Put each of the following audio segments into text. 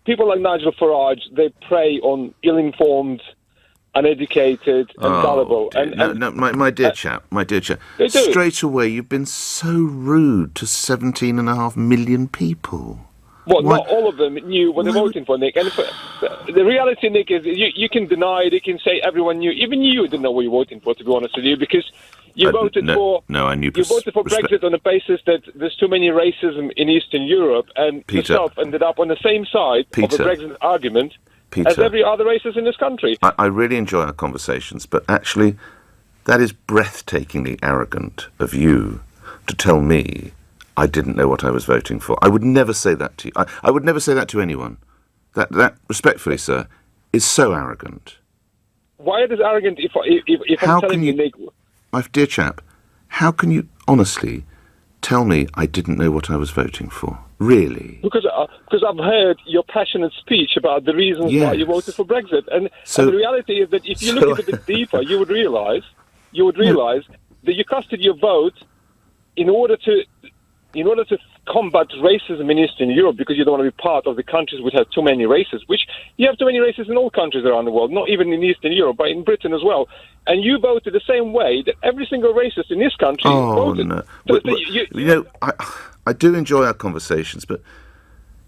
people like Nigel Farage, they prey on ill-informed, uneducated, and gullible. My dear chap, straight away you've been so rude to 17.5 million people. Well, not all of them knew what they're voting for, Nick. And the reality, Nick, is you can deny it. You can say everyone knew. Even you didn't know what you're voting for, to be honest with you, because you voted for. No, I knew. You voted for Brexit on the basis that there's too many racism in Eastern Europe, and yourself ended up on the same side of the Brexit argument as every other racist in this country. I really enjoy our conversations, but actually, that is breathtakingly arrogant of you to tell me I didn't know what I was voting for. I would never say that to you. I would never say that to anyone. That respectfully, sir, is so arrogant. Why is it arrogant if I'm telling you, Nick? My dear chap, how can you honestly tell me I didn't know what I was voting for? Really? Because I've heard your passionate speech about the reasons why you voted for Brexit, and the reality is that if you look a bit deeper, you would realise that you casted your vote in order to combat racism in Eastern Europe, because you don't want to be part of the countries which have too many races, which you have too many races in all countries around the world, not even in Eastern Europe, but in Britain as well. And you voted the same way that every single racist in this country voted. No. You know, I do enjoy our conversations, but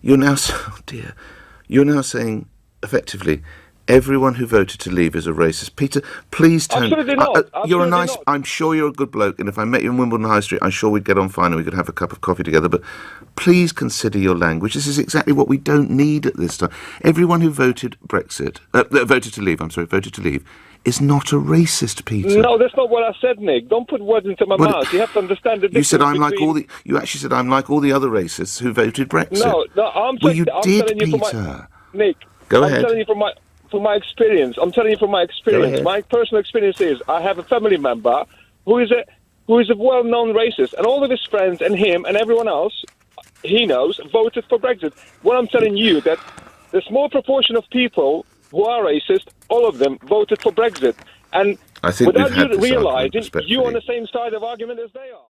you're now saying, effectively, everyone who voted to leave is a racist. Peter, please tell me. Absolutely not. You're I'm sure you're a good bloke, and if I met you in Wimbledon High Street, I'm sure we'd get on fine and we could have a cup of coffee together, but please consider your language. This is exactly what we don't need at this time. Everyone who voted voted to leave, is not a racist, Peter. No, that's not what I said, Nick. Don't put words into my mouth. You have to understand the difference. You actually said I'm like all the other racists who voted Brexit. No, you did, Peter. Nick, go ahead. I'm telling you from my experience. My personal experience is I have a family member who is a well-known racist, and all of his friends and him and everyone else he knows voted for Brexit. What I'm telling you that the small proportion of people who are racist, all of them voted for Brexit, and I think without you realising, you're on the same side of argument as they are.